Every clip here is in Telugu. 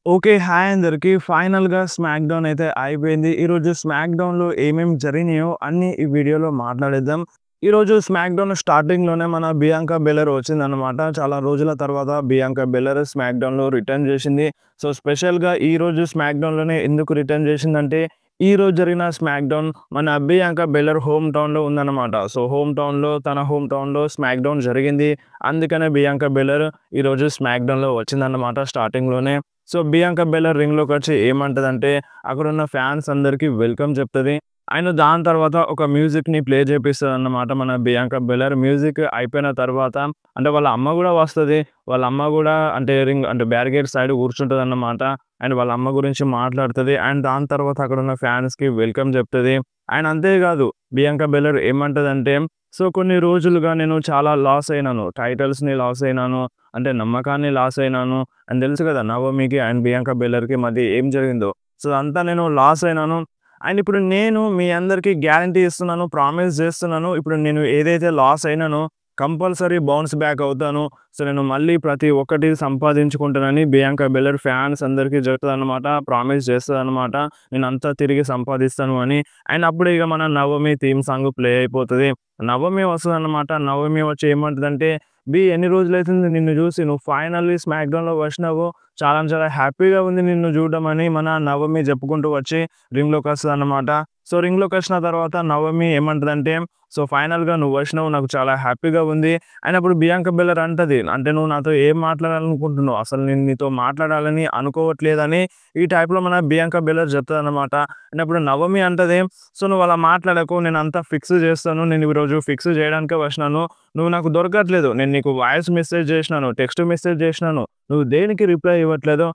ఓకే. హాయ్ అందరికి. ఫైనల్‌గా స్మాక్ డౌన్ అయితే అయిపోయింది. ఈరోజు స్మాక్ డౌన్‌లో ఏమేమి జరిగినాయో అన్నీ ఈ వీడియోలో మాట్లాడేద్దాం. ఈరోజు స్మాక్ డౌన్ స్టార్టింగ్‌లోనే మన బియాంకా బెలర్ వచ్చిందనమాట. చాలా రోజుల తర్వాత బియాంకా బెలర్ స్మాక్ డౌన్‌లో రిటర్న్ చేసింది. సో, స్పెషల్‌గా ఈరోజు స్మాక్ డౌన్‌లోనే ఎందుకు రిటర్న్ చేసిందంటే, ఈరోజు జరిగిన స్మాక్ డౌన్ మన బియాంకా బెలర్ హోమ్ టౌన్‌లో ఉందన్నమాట. సో, తన హోమ్ టౌన్‌లో స్మాక్ డౌన్ జరిగింది. అందుకనే బియాంకా బెలర్ ఈరోజు స్మాక్ డౌన్‌లో వచ్చిందన్నమాట స్టార్టింగ్‌లోనే. సో, బియాంకా బెల్లర్ రింగ్‌లోకొచ్చి ఏమంటదంటే, అక్కడున్న ఫ్యాన్స్ అందరికి వెల్కమ్ చెప్తది. అండ్ దాని తర్వాత ఒక మ్యూజిక్‌ని ప్లే చేపిస్తదన్నమాట మన బియాంకా బెల్లర్. మ్యూజిక్ అయిపోయిన తర్వాత అంటే వాళ్ళ అమ్మ గూడా వస్తది. వాళ్ళ అమ్మ గూడా అంటే బ్యారికేడ్ సైడ్ కూర్చుంటదన్నమాట. అండ్ వాళ్ళ అమ్మ గురించి మాట్లాడుతది. అండ్ దాని తర్వాత అక్కడున్న ఫ్యాన్స్‌కి వెల్కమ్ చెప్తది. అండ్ అంతేకాదు బియాంకా బెల్లర్ ఏమంటదంటే, సో, కొన్ని రోజులుగా నేను చాలా లాస్ అయినాను. టైటిల్స్‌ని లాస్ అయినాను. అంటే నమ్మకాన్ని లాస్ అయినాను. అండ్ తెలుసు కదా! 'నవమికి' అండ్ 'బియాంకా బెల్లర్‌కి' మధ్య ఏం జరిగిందో. సో, అంతా నేను లాస్ అయినాను. అండ్ ఇప్పుడు నేను మీ అందరికి గ్యారంటీ ఇస్తున్నాను, ప్రామిస్ చేస్తున్నాను. ఇప్పుడు నేను ఏదైతే లాస్ అయినానో కంపల్సరీ బౌన్స్ బ్యాక్ అవుతాను. సో, నేను మళ్ళీ ప్రతి ఒక్కటి సంపాదించుకుంటానని 'బియాంకా బెల్లర్' ఫ్యాన్స్ అందరికీ చెప్తదనమాట. ప్రామిస్ చేస్తదనమాట. నేనంతా తిరిగి సంపాదిస్తాను అని. అండ్ అప్పుడు ఇగ మన 'నవమి' థీమ్ సాంగ్ ప్లే అయిపోతది. నవమి వస్తదనమాట. నవమి వచ్చి ఏమంటదంటే, ఎన్ని రోజులైతుంది నిన్ను జూసి. నువ్వు ఫైనల్లీ స్మాక్ డౌన్‌లో వచ్చినావు. చాలా చాలా హ్యాపీగా ఉంది నిన్ను చూడడం అని మన నవమి చెప్పుకుంటూ వచ్చి రింగ్‌లోకొస్తదనమాట. సో, రింగ్‌లోకొచ్చిన తర్వాత నవమి ఏమంటదంటే, సో, ఫైనల్‌గా నువ్వొచ్చినావు. నాకు చాలా హ్యాపీగా ఉంది. అండ్ అప్పుడు బియాంకా బెల్లర్ అంటది, అంటే నువ్వు నాతో ఏం మాట్లాడాలనుకుంటున్నావు? అసలు నేను నీతో మాట్లాడాలని అనుకోవట్లేదని ఈ టైప్‌లో మన బియాంకా బెల్లర్ చెప్తదనమాట. అండ్ అప్పుడు నవమి అంటది, సో, నువ్వు అలా మాట్లాడకు. నేనంతా ఫిక్స్ చేస్తాను. నేను ఈరోజు ఫిక్స్ చేయడానికే వచ్చినాను. నువ్వు నాకు దొరకట్లేదు. నేను నీకు వాయిస్ మెసేజ్ చేసినాను, టెక్స్ట్ మెసేజ్ చేసినాను. నువ్వు దేనికి రిప్లై ఇవ్వట్లేదు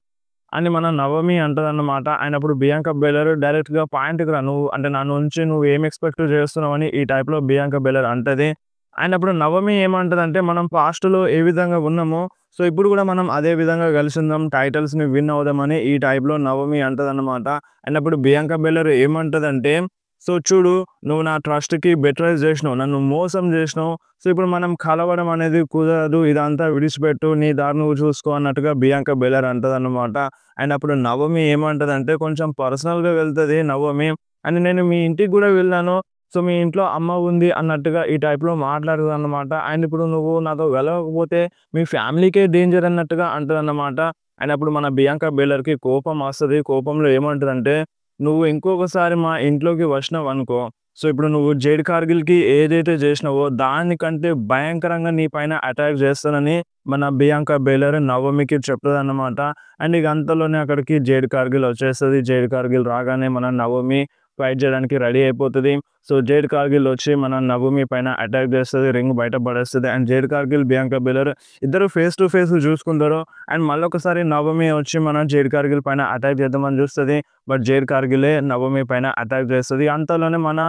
అని మన నవమి అంటదన్నమాట. అండ్ అప్పుడు బియాంకా బెల్లర్ డైరెక్ట్‌గా పాయింట్‌కి రా. నువ్వు అంటే నా నుంచి నువ్వు ఏం ఎక్స్‌పెక్ట్ చేస్తున్నావని ఈ టైప్‌లో బియాంకా బెల్లర్ అంటది. అండ్ అప్పుడు నవమి ఏమంటదంటే, మనం పాస్ట్‌లో ఏ విధంగా ఉన్నామో, సో, ఇప్పుడు కూడా మనం అదే విధంగా కలిసుందాం. టైటిల్స్‌ని విన్ అవుదామని ఈ టైప్‌లో నవమి అంటదన్నమాట. అండ్ అప్పుడు బియాంకా బెల్లర్ ఏమంటదంటే, సో, చూడు నువ్వు నా ట్రస్ట్‌కి బెట్రైజ్ చేసినావు. నన్ను మోసం చేసినావు. సో, ఇప్పుడు మనం కలవడం అనేది కుదరదు. ఇదంతా విడిచిపెట్టు. నీ దారి నువ్వు చూసుకో అన్నట్టుగా బియాంకా బెల్లర్ అంటదన్నమాట. అండ్ అప్పుడు నవమి ఏమంటదంటే, కొంచెం పర్సనల్‌గా వెళ్తది నవమి. అండ్ నేను మీ ఇంటికి గూడా వెళ్ళాను. సో, మీ ఇంట్లో అమ్మ ఉంది అన్నట్టుగా ఈ టైప్‌లో మాట్లాడతదన్నమాట. అండ్ ఇప్పుడు నువ్వు నాతో వెళ్ళకపోతే మీ ఫ్యామిలీకే డేంజర్ అన్నట్టుగా అంటదన్నమాట. అండ్ అప్పుడు మన బియాంకా బెల్లర్‌కి కోపం వస్తది. కోపంలో ఏమంటదంటే, నువ్వు ఇంకొకసారి మా ఇంట్లోకి వచ్చినావనుకో, సో, ఇప్పుడు నువ్వు 'జేడ్ కార్గిల్‌కి' ఏదైతే చేసినావో దానికంటే భయంకరంగా నీ పైన అటాక్ చేస్తానని మన బియాంకా బెల్లర్ నవమికి చెప్తదన్నమాట. అండ్ ఇక అంతలోనే అక్కడికి 'జేడ్ కార్గిల్' వచ్చేస్తది. 'జేడ్ కార్గిల్' రాగానే మన నవమి ఫైట్ చేయడానికి రెడీ అయిపోతది. సో, 'జేడ్ కార్గిల్' వచ్చి మన నవమి పైన అటాక్ చేస్తది. రింగ్ బయట పడేస్తది. అండ్ 'జేడ్ కార్గిల్', బియాంకా బెల్లర్ ఇద్దరు ఫేస్ టు ఫేస్ చూసుకుంటారు. అండ్ మళ్ళొకసారి నవమి వచ్చి మన 'జేడ్ కార్గిల్' పైన అటాక్ చేద్దామని చూస్తది. బట్ 'జేడ్ కార్గిలే' నవమి పైన అటాక్ చేస్తది. అంతలోనే మన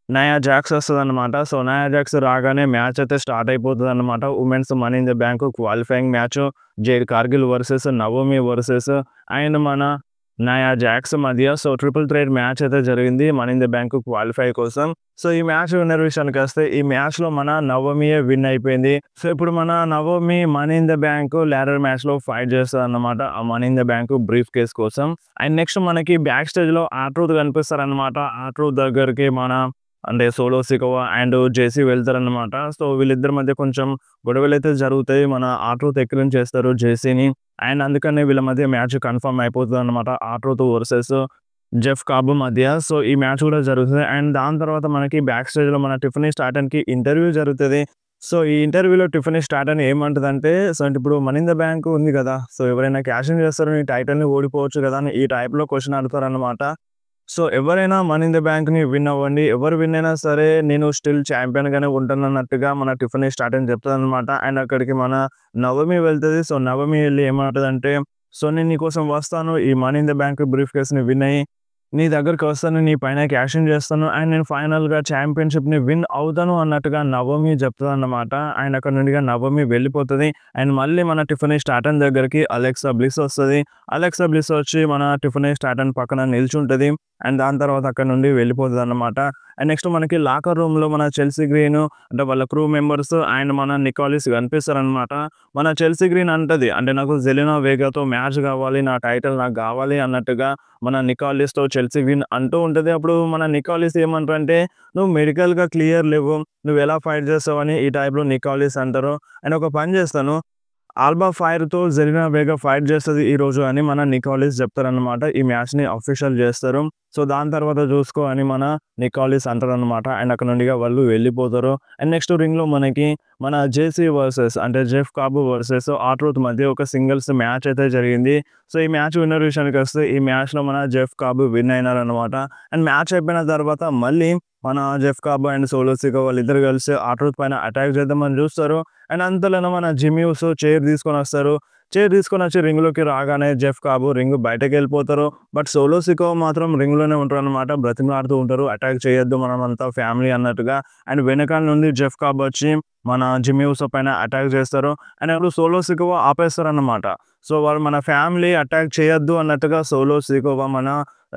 'నయా జాక్స్' వస్తదన్నమాట. సో, 'నయా జాక్స్' రాగానే మ్యాచ్ అయితే స్టార్ట్ అయిపోతదన్నమాట. Women's money in the bank qualifying match 'Jade Cargill' versus Naomi versus and మన 'నయా జాక్స్' మధ్య. సో, ట్రిపుల్ థ్రెట్ మ్యాచ్ అయితే జరిగింది money in the bank qualify కోసం. సో, ఈ మ్యాచ్ విన్నర్ విషయానికొస్తే ఈ మ్యాచ్‌లో మన నవమియే విన్ అయిపోయింది. సో, ఇప్పుడు మన Naomi money in the bank ladder మ్యాచ్‌లో ఫైట్ చేస్తదన్నమాట. ఆ money in the bank briefcase కోసం. అండ్ నెక్స్ట్ మనకి బ్యాక్ స్టేజ్‌లో ఆర్ట్రూత్ కనిపిస్తారన్నమాట. ఆర్ట్రూత్ దగ్గరికి మన అంటే సోలో సికోవా అండ్ జేసీ వెళ్తారన్నమాట. సో, వీళ్ళిద్దరి మధ్య కొంచెం గొడవలైతే జరుగుతాయి. మన ఆర్ట్రూత్ ఎక్కిరించేస్తారు జేసీని. అండ్ అందుకనే వీళ్ళ మధ్య మ్యాచ్ కన్ఫర్మ్ అయిపోతదన్నమాట. ఆర్ట్రూత్ వర్సెస్ జెఫ్ కాబ్ మధ్య. సో, ఈ మ్యాచ్ కూడా జరుగుతది. అండ్ దాని తర్వాత మనకి బ్యాక్ స్టేజ్‌లో మన టిఫనీ స్టార్టన్‌కి ఇంటర్వ్యూ జరుగుతది. సో, ఈ ఇంటర్వ్యూలో టిఫనీ స్టార్టన్ ఏమంటదంటే, సో, అంటే ఇప్పుడు మనీ ఇన్ ద బ్యాంక్ ఉంది కదా! సో, ఎవరైనా క్యాష్ ఇన్ చేస్తారు నీ టైటిల్‌ని ఓడిపోవచ్చు కదా! అని ఈ టైప్‌లో క్వెషన్ అడుగుతారన్నమాట. సో, ఎవరైనా మనీ ఇన్ ద బ్యాంక్‌ని విన్ అవ్వండి. ఎవరు విన్ అయినా సరే నేను స్టిల్ ఛాంపియన్‌గానే ఉంటానన్నట్టుగా మన టిఫనీ స్టార్టన్ చెప్తదనమాట. అండ్ అక్కడికి మన నవమి వెళ్తది. సో, నవమి ఎళ్లి ఏమంటదంటే, సో, నేను నీకోసం వస్తాను. ఈ మనీ ఇన్ ద బ్యాంక్ బ్రీఫ్ కేస్‌ని విన్ అయ్యి నీ దగ్గరికి వస్తాను. నీ పైన క్యాష్ ఇన్ చేస్తాను. అండ్ నేను ఫైనల్‌గా ఛాంపియన్‌షిప్‌ని విన్ అవుతాను అన్నట్టుగా నవమి చెప్తదన్నమాట. అండ్ అక్కడి నుండి నవమి వెళ్ళిపోతది. అండ్ మళ్ళీ మన టిఫనీ స్టార్టన్ దగ్గరికి అలెక్సా బ్లిస్ వస్తది. అలెక్సా బ్లిస్ వచ్చి మన టిఫనీ స్టార్టన్ పక్కన నిల్చుంటది. అండ్ దాని తర్వాత అక్కడి నుండి వెళ్ళిపోతదన్నమాట. అండ్ నెక్స్ట్ మనకి లాకర్ రూమ్‌లో మన చెల్సీ గ్రీన్ అంటే వాళ్ళ క్రూ మెంబర్స్ అండ్ మన నికోలిస్ కనిపిస్తారనమాట. మన చెల్సీ గ్రీన్ అంటది అంటే నాకు జెలెనా వేగాతో మ్యాచ్ కావాలి. నా టైటిల్ నాకు కావాలి అన్నట్టుగా మన నికోలిస్‌తో చెల్సీ గ్రీన్ అంటూ ఉంటది. అప్పుడు మన నికోలిస్ ఏమంటారంటే, "నువ్వు మెడికల్‌గా క్లియర్ లేవు. నువ్వెలా ఫైట్ చేస్తావని" ఈ టైప్‌లో నికోలిస్ అంటారు. అండ్ ఒక పని చేస్తాను ఆల్బా ఫైర్‌తో జెలెనా వేగా ఫైట్ చేస్తది ఈరోజు అని మన నికోలిస్ చెప్తారనమాట. ఈ మ్యాచ్‌ని అఫీషియల్ చేస్తారు. సో, దాని తర్వాత చూసుకో అని మన నికోలిస్ అంటారనమాట. అండ్ అక్కడ నుండిగా వాళ్ళు వెళ్ళిపోతారు. అండ్ నెక్స్ట్ రింగ్‌లో మనకి మన జేసీ వర్సెస్ అంటే జెఫ్ కాబు వర్సెస్ ఆర్ట్రూత్ మధ్య ఒక సింగిల్స్ మ్యాచ్ అయితే జరిగింది. సో, ఈ మ్యాచ్ విన్నర్ విషయానికొస్తే ఈ మ్యాచ్‌లో మన జెఫ్ కాబు విన్ అయినారనమాట. అండ్ మ్యాచ్ అయిపోయిన తర్వాత మళ్ళీ మన జెఫ్ కాబు అండ్ సోలో సికోా వాళ్ళిద్దరు కలిసి ఆర్ట్రూత్ పైన అటాక్ చేద్దామని చూస్తారు. అండ్ అంతలోనే మన జిమ్మీ ఊసో చైర్ తీసుకొనొస్తారు. చైర్ తీసుకొనొచ్చి రింగ్‌లోకి రాగానే జెఫ్ కాబు రింగ్ బయటకెళ్ళిపోతారు. బట్ సోలో సికోా మాత్రం రింగ్‌లోనే ఉంటారనమాట. బ్రతిమలాడుతూ ఉంటారు. అటాక్ చేయొద్దు మనమంతా ఫ్యామిలీ అన్నట్టుగా. అండ్ వెనకాల నుండి జెఫ్ కాబు వచ్చి మన జిమ్మీ ఊసో పైన అటాక్ చేస్తారు. అండ్ అప్పుడు సోలో సికోా ఆపేస్తారన్నమాట. సో, వాళ్ళు మన ఫ్యామిలీ అటాక్ చేయొద్దు అన్నట్టుగా సోలో సికోా మన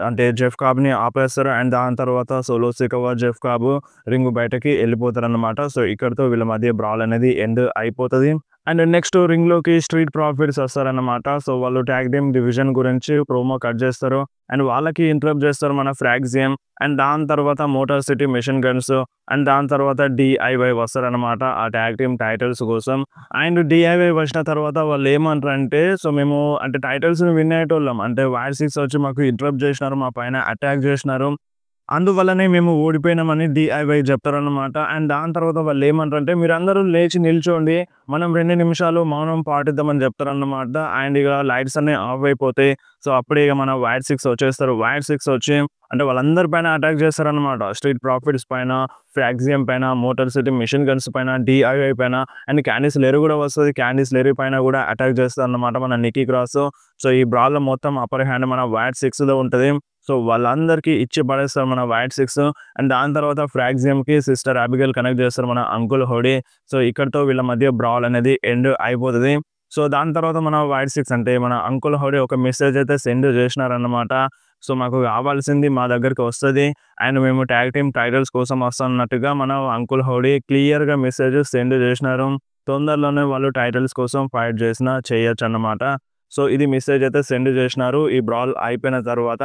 అంటే జెఫ్ కాబుని ఆపేస్తారు. అండ్ దాని తర్వాత సోలో సికోా, జెఫ్ కాబు రింగ్ బయటకి వెళ్ళిపోతారన్నమాట. సో, ఇక్కడితో వీళ్ళ మధ్య బ్రాల్ అనేది ఎండ్ అయిపోతది. అండ్ నెక్స్ట్ రింగ్‌లోకి స్ట్రీట్ ప్రాఫిట్స్ వస్తారన్నమాట. సో, వాళ్ళు టాగ్ టీమ్ డివిజన్ గురించి ప్రోమో కట్ చేస్తారు. అండ్ వాళ్ళకి ఇంటరప్ట్ చేస్తారు మన ఫ్రాగ్జియం. అండ్ దాని తర్వాత Motor City Machine Guns and దాని తర్వాత డీఐవై వస్తారన్నమాట ఆ టాగ్ టీమ్ టైటిల్స్ కోసం. అండ్ డీఐవై వచ్చిన తర్వాత వాళ్ళు ఏమంటారంటే, సో, మేము అంటే టైటిల్స్‌ని విన్ అయ్యేటోళ్ళం. అంటే వైర్ 6 వచ్చి మాకు ఇంటరప్ట్ చేసినారు. మా పైన అటాక్ చేసినారు. అందువల్లనే మేము ఓడిపోయినామని డీఐవై చెప్తారనమాట. అండ్ దాని తర్వాత వాళ్ళేమంటారంటే, మీరందరూ లేచి నిల్చోండి. మనం 2 నిమిషాలు మౌనం పాటిద్దామని చెప్తారన్నమాట. అండ్ ఇక లైట్స్ అన్నీ ఆఫ్ అయిపోతాయి. సో, అప్పుడే ఇక మన వైర్ 6 వచ్చేస్తారు. వైర్ 6 వచ్చి అంటే వాళ్ళందరి పైన అటాక్ చేస్తారనమాట. స్ట్రీట్ ప్రాఫిట్స్ పైన, ఫ్రాగ్జియం పైన, మోటార్ సిటీ మిషన్ గన్స్ పైన, డీఐవై పైన అండ్ క్యాండిస్ లెరీ కూడా వస్తది. క్యాండిస్ లెరీ పైన కూడా అటాక్ చేస్తారన్నమాట మన నిక్కీ క్రాస్. సో, ఈ బ్రాల్‌లో మొత్తం అప్పర్ హ్యాండ్ మన వైర్ 6లో ఉంటది. సో, వాళ్ళందరికీ ఇచ్చి పడేస్తారు మన వైట్ 6. అండ్ దాని తర్వాత ఫ్రాగ్జియంకి సిస్టర్ అబిగైల్ కనెక్ట్ చేస్తారు మన అంకుల్ హోడీ. సో, ఇక్కడితో వీళ్ళ మధ్య బ్రాల్ అనేది ఎండ్ అయిపోతది. సో, దాని తర్వాత మన వైట్ 6 అంటే మన అంకుల్ హోడీ ఒక మెసేజ్ అయితే సెండ్ చేసినారన్నమాట. సో, మాకు కావాల్సింది మా దగ్గరికి వస్తది. అండ్ మేము టాగ్ టీమ్ టైటిల్స్ కోసం వస్తున్నట్టుగా మన అంకుల్ హోడీ క్లియర్‌గా మెసేజ్ సెండ్ చేసినారు. తొందరలోనే వాళ్ళు టైటిల్స్ కోసం ఫైట్ చేసినా చేయొచ్చన్నమాట. సో, ఇది మెసేజ్ అయితే సెండ్ చేసినారు ఈ బ్రాల్ అయిపోయిన తర్వాత.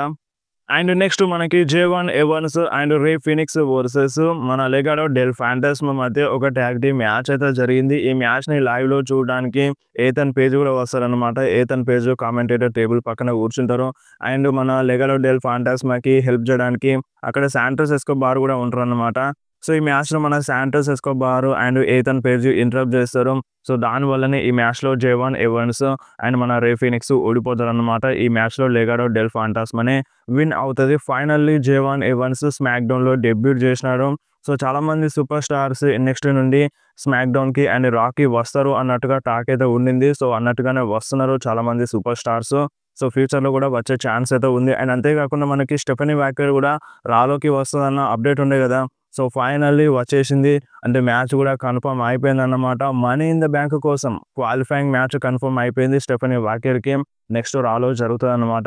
అండ్ నెక్స్ట్ మనకి జేవాన్ ఎవన్స్ అండ్ రే ఫినిక్స్ వర్సెస్ మన లెగాడో డెల్ ఫాంటాస్మా మధ్య ఒక టాగ్ టీమ్ మ్యాచ్ అయితే జరిగింది. ఈ మ్యాచ్‌ని లైవ్‌లో చూడడానికి ఏథన్ పేజ్ కూడా వస్తారనమాట. ఏథన్ పేజ్ కామెంటేటర్ టేబుల్ పక్కన కూర్చుంటారు. అండ్ మన లెగాడో డెల్ ఫాంటాస్మాకి హెల్ప్ చేయడానికి అక్కడ శాంటోస్ ఎస్కోబార్ కూడా ఉంటారనమాట. సో, ఈ మ్యాచ్‌లో మన Santos Escobar and Ethan Page interrupt చేస్తారు. సో, దానివల్లనే ఈ మ్యాచ్‌లో జేవాన్ ఎవన్స్ అండ్ మన రే ఫినిక్స్ ఓడిపోతారనమాట. ఈ మ్యాచ్‌లో లెగాడో డెల్ ఫాంటాస్మానే విన్ అవుతది. ఫైనల్లీ జేవాన్ ఎవన్స్ స్మాక్ డౌన్‌లో డెబ్యూట్ చేసినాడు. సో, చాలామంది సూపర్ స్టార్స్ నెక్స్ట్ నుండి స్మాక్ డౌన్‌కి అండ్ రాకి వస్తారు అన్నట్టుగా టాక్ అయితే ఉండింది. సో, అన్నట్టుగానే వస్తున్నారు చాలామంది సూపర్ స్టార్స్. సో, ఫ్యూచర్‌లో కూడా వచ్చే ఛాన్స్ అయితే ఉంది. అండ్ అంతేకాకుండా మనకి స్టెఫనీ వాకర్ కూడా రాలోకి వస్తదన్న అప్డేట్ ఉండే కదా! సో, ఫైనల్లీ వచ్చేసింది. అంటే మ్యాచ్ కూడా కన్ఫర్మ్ అయిపోయిందన్నమాట. మనీ ఇన్ ద బ్యాంక్ కోసం క్వాలిఫైయింగ్ మ్యాచ్ కన్ఫర్మ్ అయిపోయింది స్టెఫనీ వాకర్‌కి. నెక్స్ట్ రాలో జరుగుతదన్నమాట.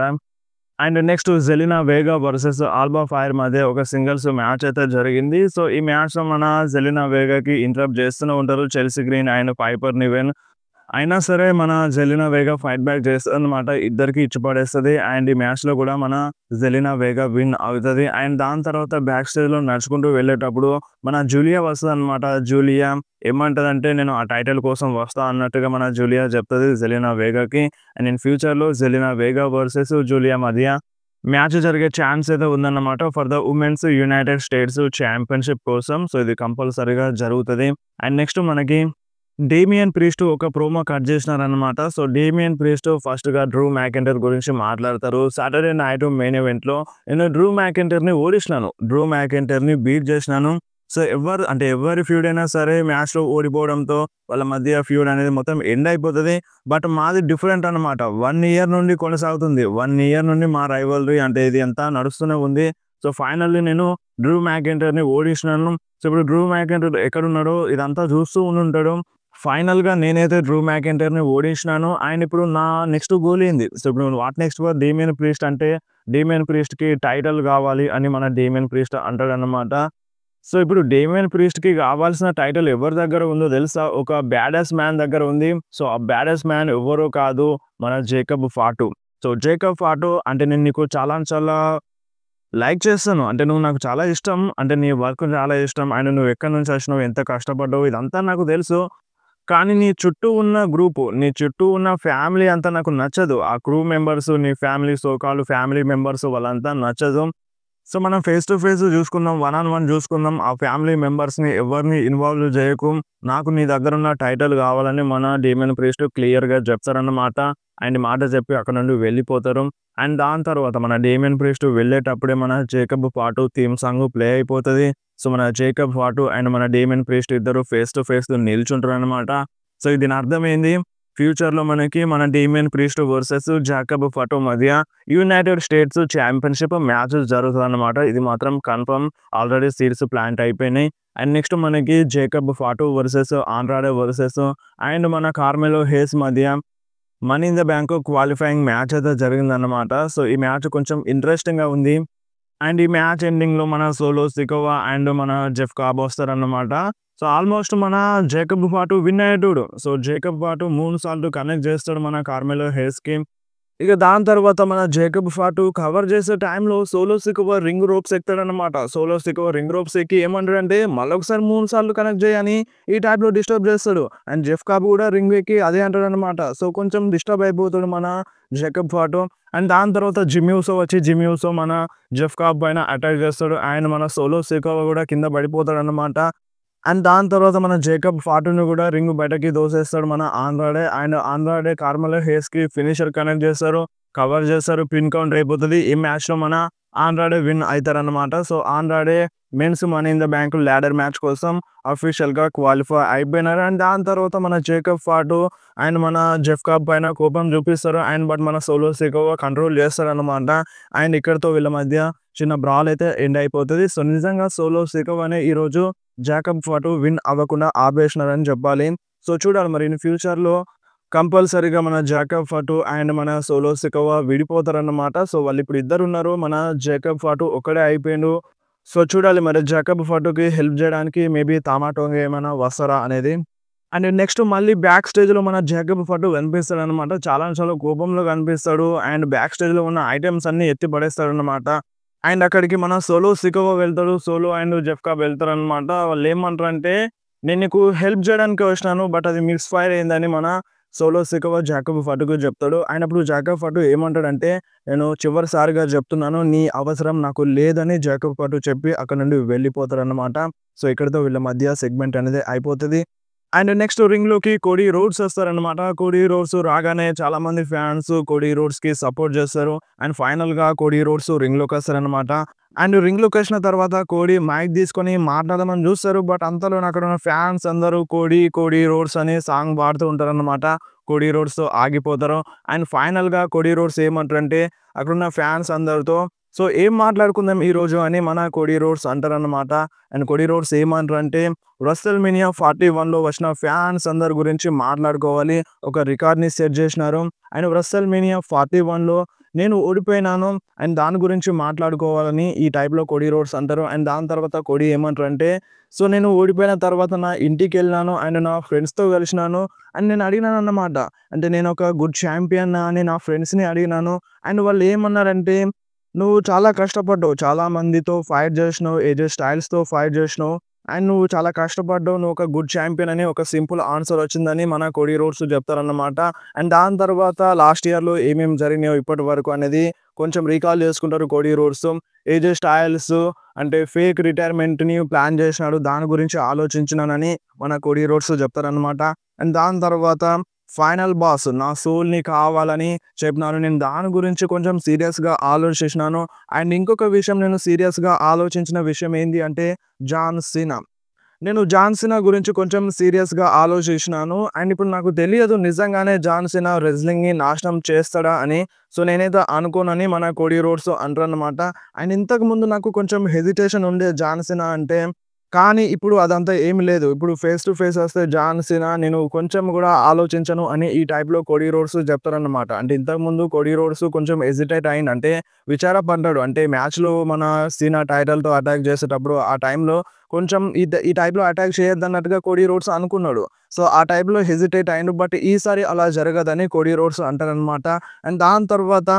And next Zelina Vega versus Alba Fyre మధ్య ఒక సింగిల్స్ మ్యాచ్ అయితే జరిగింది. సో, ఈ మ్యాచ్‌లో మన జెలెనా వేగాకి ఇంటరప్ట్ చేస్తూనే ఉంటారు చెల్సీ గ్రీన్ అండ్ పైపర్ నివెన్. అయినా సరే మన జెలెనా వేగా ఫైట్ బ్యాక్ చేస్తదనమాట. ఇద్దరికీ ఇచ్చి పడేస్తది. అండ్ ఈ మ్యాచ్‌లో కూడా మన జెలెనా వేగా విన్ అవుతది. అండ్ దాని తర్వాత బ్యాక్ స్టేజ్‌లో నడుచుకుంటూ వెళ్ళేటప్పుడు మన జూలియా వస్తదనమాట. జూలియా ఏమంటదంటే, నేను ఆ టైటిల్ కోసం వస్తా అన్నట్టుగా మన జూలియా చెప్తది జెలెనా వేగాకి. అండ్ ఇన్ ఫ్యూచర్‌లో జెలెనా వేగా వర్సెస్ జూలియా మధ్య మ్యాచ్ జరిగే ఛాన్స్ అయితే ఉందన్నమాట. For the women's United States championship కోసం. సో, ఇది కంపల్సరీగా జరుగుతది. అండ్ నెక్స్ట్ మనకి డేమియన్ ప్రీస్ట్ ఒక ప్రోమో కట్ చేసినారనమాట. సో, డేమియన్ ప్రీస్ట్ ఫస్ట్‌గా డ్రూ మ్యాకెంటైర్ గురించి మాట్లాడతారు. సాటర్‌డే నైట్ మెయిన్ ఈవెంట్‌లో నేను డ్రూ మ్యాకెంటైర్‌ని ఓడిసినాను. డ్రూ మ్యాకెంటైర్‌ని బీట్ చేసినాను. సో, ఎవరి ఫ్యూడ్ అయినా సరే మ్యాచ్‌లో ఓడిపోవడంతో వాళ్ళ మధ్య ఫ్యూడ్ అనేది మొత్తం ఎండ్ అయిపోతది. బట్ మాది డిఫరెంట్ అనమాట. 1 ఇయర్ నుండి కొనసాగుతుంది. 1 ఇయర్ నుండి మా రైవల్రీ అంటే ఇది అంతా నడుస్తూనే ఉంది. సో, ఫైనల్లీ నేను డ్రూ మ్యాకెంటైర్‌ని ఓడిసినాను. సో, ఇప్పుడు డ్రూ మ్యాకెంటైర్ ఎక్కడున్నాడో ఇదంతా చూస్తూ ఉండుంటాడు. ఫైనల్‌గా నేనైతే డ్రూ మ్యాకెంటైర్‌ని ఓడించినాను. అండ్ ఇప్పుడు నా నెక్స్ట్ గోల్ ఏంది? సో, ఇప్పుడు what next for Damian priest అంటే, డేమియన్ ప్రీస్ట్‌కి టైటిల్ గావాలి అని మన డేమియన్ ప్రీస్ట్ అంటాడన్నమాట. సో, ఇప్పుడు డేమియన్ ప్రీస్ట్‌కి కావాల్సిన టైటిల్ ఎవరి దగ్గర ఉందో తెలుసా? ఒక బ్యాడెస్ మ్యాన్ దగ్గర ఉంది. సో, ఆ బ్యాడెస్ మ్యాన్ ఎవ్వరో కాదు మన Jacob Fatu. So, Jacob Fatu అంటే నేను నీకు చాలా చాలా లైక్ చేస్తాను. అంటే నువ్వు నాకు చాలా ఇష్టం. అంటే నీ వర్క్ చాలా ఇష్టం. అండ్ నువ్వు ఎక్కడి నుంచి వచ్చినావు, ఎంత కష్టపడ్డావు ఇదంతా నాకు తెలుసు. కానీ నీ చుట్టూ ఉన్న గ్రూపు, నీ చుట్టూ ఉన్న ఫ్యామిలీ అంతా నాకు నచ్చదు. ఆ క్రూ మెంబర్స్, నీ family so called family members వాళ్ళంతా నచ్చదు. సో, మనం ఫేస్ టు ఫేస్ చూసుకుందాం. వన్ ఆన్ వన్ చూసుకుందాం. ఆ ఫ్యామిలీ మెంబర్స్‌ని ఎవరిని ఇన్వాల్వ్ చేయకు. నాకు నీ దగ్గరున్న టైటిల్ కావాలని మన డేమియన్ ప్రీస్ట్ క్లియర్‌గా చెప్తారన్నమాట. అండ్ మాట చెప్పి అక్కడ నుండి వెళ్ళిపోతారు. అండ్ దాని తర్వాత మన డేమియన్ ప్రీస్ట్ వెళ్ళేటప్పుడే మన Jacob Fatu theme song play అయిపోతది. సో, మన జేకబ్ ఫాటు అండ్ మన డేమియన్ ప్రీస్ట్ ఇద్దరు ఫేస్ టు ఫేస్ నిల్చుంటారన్నమాట. సో, దీని అర్థం ఏంది? ఫ్యూచర్‌లో మనకి మన Damian Priest versus Jacob Fatu మధ్య యునైటెడ్ స్టేట్స్ ఛాంపియన్‌షిప్ మ్యాచ్ జరుగుతదన్నమాట. ఇది మాత్రం కన్ఫర్మ్. ఆల్రెడీ సీడ్స్ ప్లాంట్ అయిపోయినాయి. అండ్ నెక్స్ట్ మనకి Jacob Fatu versus Andrade versus and మన కార్మెలో హేస్ మధ్య money in the bank qualifying match అయితే జరిగిందన్నమాట. సో, ఈ మ్యాచ్ కొంచెం ఇంట్రెస్టింగ్‌గా ఉంది. అండ్ ఈ మ్యాచ్ ఎండింగ్‌లో మన సోలో సికోవా అండ్ మన జెఫ్ కాబ్ వస్తారన్నమాట. సో, ఆల్మోస్ట్ మన జేకబ్ ఫాటు విన్ అయ్యేటోడు. సో, జేకబ్ ఫాటు 3 సార్లు కనెక్ట్ చేస్తాడు మన కార్మెలో హేస్‌కి. ఇక దాని తర్వాత మన జేకబ్ ఫాటు కవర్ చేసే టైంలో సోలో సికోవా రింగ్ రోప్స్ ఎక్కుతాడన్నమాట. సోలో సికోవా రింగ్ రోప్స్ ఎక్కి ఏమంటాడంటే మళ్ళొకసారి 3 సార్లు కనెక్ట్ చేయని ఈ టైప్‌లో డిస్టర్బ్ చేస్తాడు. అండ్ జెఫ్ కాబ్ కూడా రింగ్ ఎక్కి అదే అంటాడన్నమాట. సో, కొంచెం డిస్టర్బ్ అయిపోతాడు మన జేకబ్ ఫాటు. అండ్ దాని తర్వాత జిమ్మీ ఊసో వచ్చి జిమ్మీ ఊసో మన జెఫ్ కాబ్ పైన అటాక్ చేస్తాడు. అండ్ మన సోలో సికోవా కూడా కింద పడిపోతాడన్నమాట. అండ్ దాని తర్వాత మన జేకబ్ ఫాటుని కూడా రింగ్ బయటకి దోసేస్తాడు మన ఆండ్రాడే. అండ్ ఆండ్రాడే కార్మెలో హేస్‌కి ఫినిషర్ కనెక్ట్ చేస్తారు. కవర్ చేస్తారు. పిన్ కౌంట్ అయిపోతది. ఈ మ్యాచ్‌లో మన ఆండ్రాడే విన్ అయితారన్నమాట. So, Andrade men's money in the bank ladder match కోసం అఫీషియల్‌గా క్వాలిఫై అయిపోయినారు. అండ్ దాని తర్వాత మన జేకబ్ ఫాటు అండ్ మన జెఫ్ కాబ్ పైన కోపం చూపిస్తారు. అండ్ బట్ మన సోలో సికోవా కంట్రోల్ చేస్తారన్నమాట. అండ్ ఇక్కడితో వీళ్ళ మధ్య చిన్న బ్రాల్ అయితే ఎండ్ అయిపోతది. సో, నిజంగా సోలో సికోవానే ఈరోజు జాకబ్ ఫాటు విన్ అవ్వకుండా ఆపేసినారని చెప్పాలి. సో, చూడాలి మరి ఇన్ ఫ్యూచర్‌లో కంపల్సరీగా మన జాకబ్ ఫాటు అండ్ మన సోలో సికోవా విడిపోతారన్నమాట. సో, వాళ్ళిప్పుడు ఇద్దరున్నారు. మన జాకబ్ ఫాటు ఒక్కడే అయిపోయిండు. సో, చూడాలి మరి జాకబ్ ఫాటుకి హెల్ప్ చేయడానికి మేబీ తామాటోంగ ఏమైనా వస్తారా అనేది. అండ్ నెక్స్ట్ మళ్ళీ బ్యాక్ స్టేజ్‌లో మన జాకబ్ ఫాటు కనిపిస్తాడన్నమాట. చాలా చాలా కోపంలో కనిపిస్తాడు. అండ్ బ్యాక్ స్టేజ్‌లో ఉన్న ఐటెమ్స్ అన్నీ ఎత్తి పడేస్తాడన్నమాట. అండ్ అక్కడికి మన సోలో సికోవా వెళ్తాడు. సోలో అండ్ జెఫ్ కాబ్ వెళ్తారన్నమాట. వాళ్ళేమంటారంటే, "నేను నీకు హెల్ప్ చేయడానికే వచ్చినాను. బట్ అది మిస్ ఫైర్ అయిందని" మన సోలో సికోవా జాకబ్ ఫాటుకి చెప్తాడు. అండ్ అప్పుడు జాకబ్ ఫాటు ఏమంటాడంటే, "నేను చివరిసారిగా చెప్తున్నాను. నీ అవసరం నాకు లేదని" జాకబ్ ఫాటు చెప్పి అక్కడి నుండి వెళ్ళిపోతారన్నమాట. సో, ఇక్కడితో వీళ్ళ మధ్య సెగ్మెంట్ అనేది అయిపోతది. అండ్ నెక్స్ట్ రింగ్‌లోకి కోడీ రోడ్స్ వస్తారన్నమాట. కోడీ రోడ్స్ రాగానే చాలామంది ఫ్యాన్స్ కోడీ రోడ్స్‌కి సపోర్ట్ చేస్తారు. అండ్ ఫైనల్‌గా కోడీ రోడ్స్ రింగ్‌లోకొస్తారన్నమాట. అండ్ రింగ్‌లోకొచ్చిన తర్వాత కోడీ మైక్ తీసుకొని మాట్లాడదామని చూస్తారు. బట్ అంతలోనే అక్కడున్న ఫ్యాన్స్ అందరూ కోడీ రోడ్స్ అని సాంగ్ పాడుతూ ఉంటారన్నమాట. కోడీ రోడ్స్‌తో ఆగిపోతారు. అండ్ ఫైనల్‌గా కోడీ రోడ్స్ ఏమంటారంటే అక్కడున్న ఫ్యాన్స్ అందరితో సో, ఏం మాట్లాడుకుందాం ఈరోజు అని మన కోడీ రోడ్స్ అంటారన్నమాట. అండ్ కోడీ రోడ్స్ ఏమంటారంటే రెస్ల్‌మేనియా 41లో వచ్చిన ఫ్యాన్స్ అందరి గురించి మాట్లాడుకోవాలి. ఒక రికార్డ్‌ని సెట్ చేసినారు. అండ్ రెస్ల్‌మేనియా 41లో నేను ఓడిపోయినాను. అండ్ దాని గురించి మాట్లాడుకోవాలని ఈ టైప్‌లో కోడీ రోడ్స్ అంటారు. అండ్ దాని తర్వాత కోడీ ఏమంటారంటే, సో, నేను ఓడిపోయిన తర్వాత నా ఇంటికెళ్ళినాను. అండ్ నా ఫ్రెండ్స్‌తో కలిసినాను. అండ్ నేను అడిగినానన్నమాట. అంటే నేను ఒక గుడ్ ఛాంపియన్నా అని నా ఫ్రెండ్స్‌ని అడిగినాను. అండ్ వాళ్ళు ఏమన్నారంటే, "నువ్వు చాలా కష్టపడ్డావు. చాలా మందితో ఫైట్ చేసినావు. ఏజే స్టైల్స్‌తో ఫైట్ చేసినావు. అండ్ నువ్వు చాలా కష్టపడ్డావు. నువ్వు ఒక గుడ్ ఛాంపియన్" అని ఒక సింపుల్ ఆన్సర్ వచ్చిందని మన కోడీ రోడ్స్ చెప్తారన్నమాట. అండ్ దాని తర్వాత లాస్ట్ ఇయర్‌లో ఏమేమి జరిగినాయో ఇప్పటి వరకు అనేది కొంచెం రీకాల్ చేసుకుంటారు కోడీ రోడ్స్. ఏజే స్టైల్స్ అంటే ఫేక్ రిటైర్మెంట్‌ని ప్లాన్ చేసినాడు. దాని గురించి ఆలోచించినానని మన కోడీ రోడ్స్ చెప్తారన్నమాట. అండ్ దాని తర్వాత ఫైనల్ బాస్ నా సోల్‌ని కావాలని చెప్పినాను. నేను దాని గురించి కొంచెం సీరియస్‌గా ఆలోచించినాను. అండ్ ఇంకొక విషయం నేను సీరియస్‌గా ఆలోచించిన విషయం ఏంది అంటే జాన్ సీనా. నేను జాన్ సీనా గురించి కొంచెం సీరియస్‌గా ఆలోచించినాను. అండ్ ఇప్పుడు నాకు తెలియదు నిజంగానే జాన్ సీనా రెజ్లింగ్‌ని నాశనం చేస్తాడా అని. సో, నేనైతే అనుకోనని మన కోడీ రోడ్స్ అంటారన్నమాట. అండ్ ఇంతకుముందు నాకు కొంచెం హెసిటేషన్ ఉండే జాన్ సీనా అంటే కానీ ఇప్పుడు అదంతా ఏమి లేదు. ఇప్పుడు ఫేస్ టు ఫేస్ వస్తే జాన్ సీనా నేను కొంచెం గూడా ఆలోచించను అని ఈ టైప్‌లో కోడీ రోడ్స్ చెప్తారన్నమాట. అంటే ఇంతకుముందు కోడీ రోడ్స్ కొంచెం హెసిటేట్ అయిండు. అంటే విచారపడ్డాడు. అంటే మ్యాచ్‌లో మన సీనా టైటిల్‌తో అటాక్ చేసేటప్పుడు ఆ టైంలో కొంచెం ఈ టైప్‌లో అటాక్ చేయొద్దన్నట్టుగా కోడీ రోడ్స్ అనుకున్నాడు. సో, ఆ టైప్‌లో హెసిటేట్ అయిండు. బట్ ఈసారి అలా జరగదని కోడీ రోడ్స్ అంటారన్నమాట. అండ్ దాని తర్వాత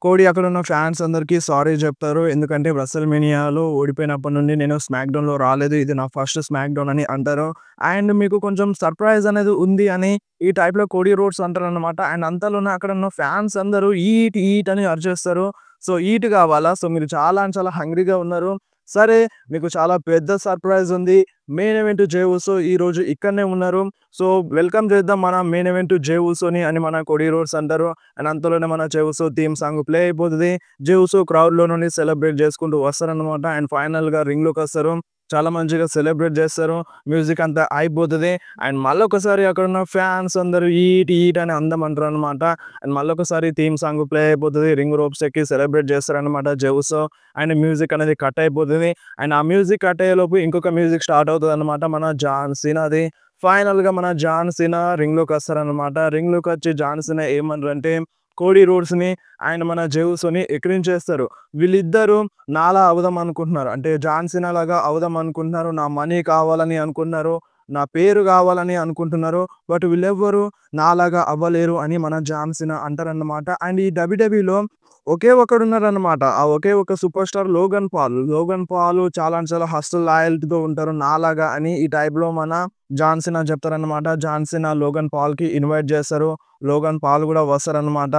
కోడీ అక్కడున్న ఫ్యాన్స్ అందరికి సారీ జెప్తారు. ఎందుకంటే రెసల్‌మేనియాలో ఓడిపోయినప్పటి నుండి నేను స్మాక్ డౌన్‌లో రాలేదు. ఇది నా ఫస్ట్ స్మాక్ డౌన్ అని అంటారు. అండ్ మీకు కొంచెం సర్ప్రైజ్ అనేది ఉంది అని ఈ టైప్‌లో కోడీ రోడ్స్ అంటారనమాట. అండ్ అంతలోనే అక్కడున్న ఫ్యాన్స్ అందరూ ఈట్, ఈట్ అని అరిచేస్తారు. సో, ఈట్ కావాలా? సో, మీరు చాలా అంటే చాలా హంగ్రీగా ఉన్నారు. సరే, మీకు చాలా పెద్ద సర్ప్రైజ్ ఉంది. మెయిన్ ఈవెంట్ జే ఉసో ఈరోజు ఇక్కడనే ఉన్నారు. సో, వెల్కమ్ చేద్దాం మన మెయిన్ ఈవెంట్ జే ఉసోని అని మన కోడీ రోడ్స్ అంటారు. అండ్ అంతలోనే మన జే ఉసో థీమ్ సాంగ్ ప్లే అయిపోతది. జే ఉసో క్రౌడ్‌లో నుండి సెలబ్రేట్ చేసుకుంటూ వస్తారనమాట. అండ్ ఫైనల్‌గా రింగ్‌లోకొస్తారు. చాలా మంచిగా సెలబ్రేట్ చేస్తారు. మ్యూజిక్ అంతా అయిపోతది. అండ్ మళ్ళొకసారి అక్కడున్న ఫ్యాన్స్ అందరూ ఈట్, ఈట్ అని అందమంటారనమాట. అండ్ మళ్ళొకసారి థీమ్ సాంగ్ ప్లే అయిపోతది. రింగ్ రోప్స్ ఎక్కి సెలబ్రేట్ చేస్తారనమాట జే ఉసో. అండ్ మ్యూజిక్ అనేది కట్ అయిపోతది. అండ్ ఆ మ్యూజిక్ కట్ అయ్యేలోపు ఇంకొక మ్యూజిక్ స్టార్ట్ అవుతదనమాట. మన జాన్ సీనాది. ఫైనల్‌గా మన జాన్ సీనా రింగ్‌లోకొస్తారనమాట. రింగ్‌లోకొచ్చి జాన్ సీనా ఏమన్నారంటే కోడీ రోడ్స్‌ని అండ్ మన జే ఉసోని ఎక్కిరించేస్తారు. వీళ్ళిద్దరూ నాలా అవుదాం అనుకుంటున్నారు. అంటే జాన్ సీనా లాగా అవుదాం అనుకుంటున్నారు. నా మనీ కావాలని అనుకుంటున్నారు. నా పేరు కావాలని అనుకుంటున్నారు. బట్ వీళ్ళెవ్వరు నాలాగా అవ్వలేరు అని మన జాన్ సీనా అంటారన్నమాట. అండ్ ఈ డబ్ల్యూడబ్ల్యూఈలో ఒకే ఒకడున్నారన్నమాట. ఆ ఒకే ఒక superstar Logan Paul. Logan Paul చాలా అంటే చాలా హస్టల్ లాయల్టీతో ఉంటారు నాలాగా అని ఈ టైప్‌లో మన జాన్ సీనా చెప్తారన్నమాట. జాన్ సీనా లోగన్ పాల్‌కి ఇన్వైట్ చేస్తారు. లోగన్ పాల్ గూడా వస్తారన్నమాట.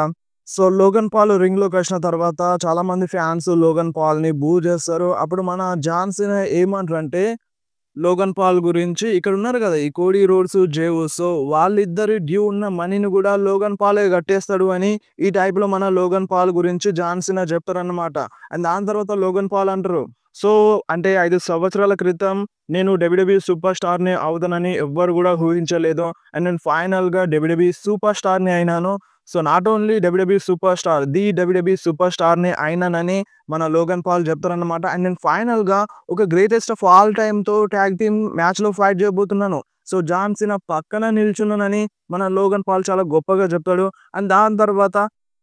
సో, లోగన్ పాల్ రింగ్‌లోకొచ్చిన తర్వాత చాలామంది ఫ్యాన్స్ లోగన్ పాల్‌ని బూ చేస్తారు. అప్పుడు మన జాన్ సీనా ఏమంటారంటే లోగన్ పాల్ గురించి ఇక్కడున్నారు గదా! ఈ కోడీ రోడ్స్, జే ఉసో వాళ్ళిద్దరి డ్యూ ఉన్న మనీని గూడా లోగన్ పాలే కట్టేస్తాడు అని ఈ టైప్‌లో మన లోగన్ పాల్ గురించి జాన్ సీనా చెప్తారన్నమాట. అండ్ దాని తర్వాత లోగన్ పాల్ అంటారు. సో, అంటే 5 సంవత్సరాల క్రితం నేను డబ్ల్యూడబ్ల్యూఈ సూపర్ స్టార్‌ని అవుతానని ఎవ్వరు గూడా ఊహించలేదు. అండ్ నేను ఫైనల్‌గా డబ్ల్యూడబ్ల్యూఈ సూపర్ స్టార్‌ని అయినాను. So, not only WWE super star, the WWE super స్టార్‌ని అయినానని మన లోగన్ పాల్ చెప్తారన్నమాట. అండ్ నేను ఫైనల్‌గా ఒక గ్రేటెస్ట్ ఆఫ్ ఆల్ టైమ్‌తో టాగ్ టీమ్ మ్యాచ్‌లో ఫైట్ చేయబోతున్నాను. సో, జాన్ సీనా పక్కన నిల్చున్నానని మన లోగన్ పాల్ చాలా గొప్పగా చెప్తాడు. అండ్ దాని తర్వాత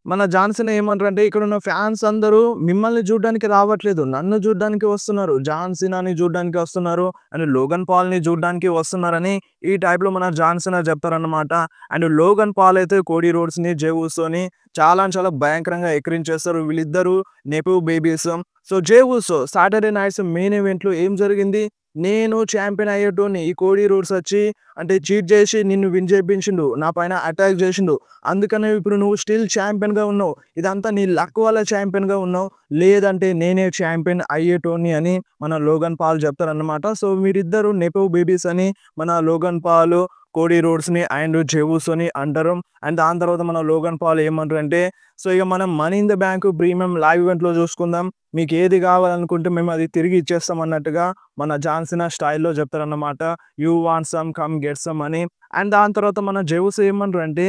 మన జాన్ సీనా ఏమంటారంటే ఇక్కడున్న ఫ్యాన్స్ అందరూ మిమ్మల్ని చూడ్డానికి రావట్లేదు. నన్ను చూడ్డానికి వస్తున్నారు. జాన్ సీనాని చూడ్డానికి వస్తున్నారు. అండ్ లోగన్ పాల్‌ని చూడ్డానికి వస్తున్నారని ఈ టైప్‌లో మన జాన్ సీనా చెప్తారన్నమాట. అండ్ లోగన్ పాల్ అయితే కోడీ రోడ్స్‌ని, జే ఉసోని చాలా అంటే చాలా భయంకరంగా ఎక్కిరించేస్తారు. వీళ్ళిద్దరూ nepo babies. So, Jey Uso Saturday nights main ఈవెంట్‌లో ఏం జరిగింది? నేను చాంపియన్ అయ్యేటోడిని. ఈ కోడీ రోడ్స్ వచ్చి అంటే చీట్ చేసి నిన్ను విన్ చేపించిండు. నా పైన అటాక్ చేసిండు. అందుకనే ఇప్పుడు నువ్వు స్టిల్ చాంపియన్‌గా ఉన్నావు. ఇదంతా నీ లక్ వల్ల చాంపియన్‌గా ఉన్నావు. లేదంటే నేనే చాంపియన్ అయ్యేటోడిని అని మన లోగన్ పాల్ చెప్తారన్నమాట. సో, వీరిద్దరూ నెపో బేబీస్ అని మన Logan Paul, Cody రోడ్స్‌ని and J ఉసోని అంటారు. అండ్ దాని తర్వాత మన లోగన్ పాల్ ఏమంటారంటే సో, ఇక మనం money in the bank premium live ఈవెంట్‌లో చూసుకుందాం. మీకేది కావాలనుకుంటే మేము అది తిరిగి ఇచ్చేస్తాం అన్నట్టుగా మన జాన్ సీనా స్టైల్‌లో చెప్తారన్నమాట. You want some come get some అని. అండ్ దాని తర్వాత మన జే ఉసో ఏమంటారంటే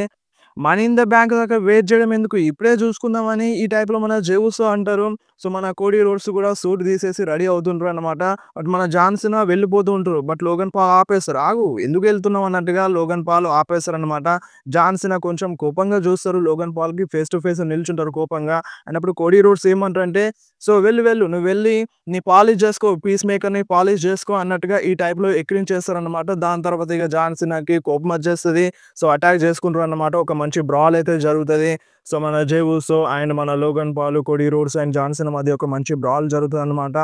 మనీ ఇన్ ద బ్యాంక్ దాకా వెయిట్ చేయడం ఎందుకు? ఇప్పుడే చూసుకుందామని ఈ టైప్‌లో మన జే ఉసో అంటారు. సో, మన కోడీ రోడ్స్ కూడా సూట్ తీసేసి రెడీ అవుతుంటారన్నమాట. బట్ మన జాన్ సీనా వెళ్ళిపోతూ ఉంటారు. బట్ లోగన్ పాల్ ఆపేస్తారు. ఆగు ఎందుకెళ్తున్నావు అన్నట్టుగా లోగన్ పాల్ ఆపేస్తారన్నమాట. జాన్ సీనా కొంచెం కోపంగా చూస్తారు లోగన్ పాల్‌కి ఫేస్ టు ఫేస్ నిల్చుంటారు కోపంగా. అండ్ అప్పుడు కోడీ రోడ్స్ ఏమంటారంటే సో, వెళ్ళు వెళ్ళు నువ్వు వెళ్ళి నీ పాలిష్ చేసుకో. పీస్ మేకర్‌ని పాలిష్ చేసుకో అన్నట్టుగా ఈ టైప్‌లో ఎక్కిరించేస్తారన్నమాట. దాని తర్వాత ఇక జాన్ సీనాకి కోపం వచ్చేస్తది. సో, అటాక్ చేసుకుంటారన్నమాట. ఒక మంచి బ్రాల్ అయితే జరుగుతది. సో, మన జే ఉసో అండ్ మన Logan Paul, Cody Rhodes and John Cena మధ్య ఒక మంచి బ్రాల్ జరుగుతదన్నమాట.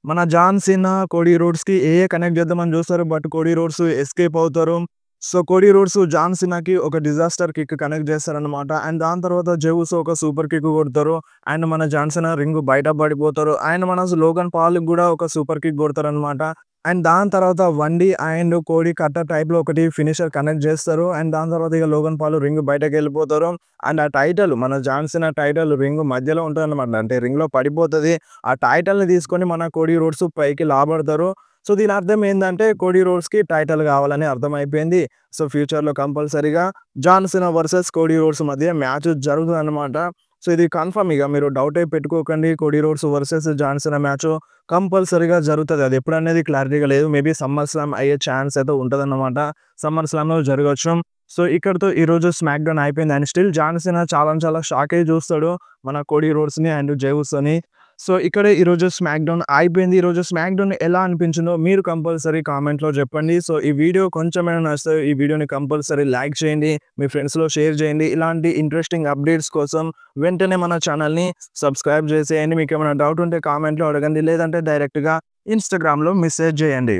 మన జాన్ సీనా కోడీ రోడ్స్‌కి కనెక్ట్ చేద్దామని చూస్తారు. బట్ కోడీ రోడ్స్ ఎస్కేప్ అవుతారు. సో, కోడీ రోడ్స్ జాన్ సీనాకి ఒక డిజాస్టర్ కిక్ కనెక్ట్ చేస్తారన్నమాట. అండ్ దాని తర్వాత జే ఉసో ఒక సూపర్ కిక్ కొడతారు. అండ్ మన జాన్ సీనా రింగ్ బయట పడిపోతారు. అండ్ మన లోగన్ పాల్‌కి కూడా ఒక సూపర్ కిక్ కొడతారన్నమాట. అండ్ దాని తర్వాత వండి అండ్ కోడి కట్ట టైప్‌లో ఒకటి ఫినిషర్ కనెక్ట్ చేస్తారు. అండ్ దాని తర్వాత ఇక లోగన్ పాల్ రింగ్ బయటకెళ్ళిపోతారు. అండ్ ఆ టైటిల్ మన జాన్ సీనా టైటిల్ రింగ్ మధ్యలో ఉంటదన్నమాట. అంటే రింగ్‌లో పడిపోతది. ఆ టైటిల్‌ని తీసుకొని మన కోడీ రోడ్స్ పైకి లాబడతారు. సో, దీని అర్థం ఏందంటే కోడీ రోడ్స్‌కి టైటిల్ కావాలని అర్థమైపోయింది. సో, ఫ్యూచర్‌లో కంపల్సరీగా John Cena versus Cody Rhodes మధ్య మ్యాచ్ జరుగుతదన్నమాట. సో ఇది కన్ఫర్మ్ ఇక మీరు డౌటే పెట్టుకోకండి. Cody Rhodes versus John Cena match కంపల్సరీగా జరుగుతది. అది ఎప్పుడనేది క్లారిటీగా లేదు. మేబీ సమ్మర్ స్లామ్ అయ్యే ఛాన్స్ అయితే ఉంటదన్నమాట. సమ్మర్ స్లామ్‌లో జరగొచ్చు. సో ఇక్కడితో ఈరోజు స్మాక్ డౌన్ అయిపోయింది. అండ్ స్టిల్ జాన్ సీనా చాలా షాక్ అయ్యి చూస్తాడు మన కోడీ రోడ్స్‌ని అండ్ జై ఉసోని. సో ఇక్కడే ఈరోజు స్మాక్ డౌన్ అయిపోయింది. ఈరోజు స్మాక్ డౌన్ ఎలా అనిపించిందో మీరు కంపల్సరీ కామెంట్‌లో చెప్పండి. సో ఈ వీడియో కొంచెమైనా నచ్చితే ఈ వీడియోని కంపల్సరీ లైక్ చేయండి. మీ ఫ్రెండ్స్‌లో షేర్ చేయండి. ఇలాంటి ఇంట్రెస్టింగ్ అప్డేట్స్ కోసం వెంటనే మన ఛానల్‌ని సబ్స్క్రైబ్ చేసేయండి. మీకేమైనా డౌట్ ఉంటే కామెంట్‌లో అడగండి. లేదంటే డైరెక్ట్‌గా ఇన్‌స్టాగ్రామ్‌లో మెసేజ్ చేయండి.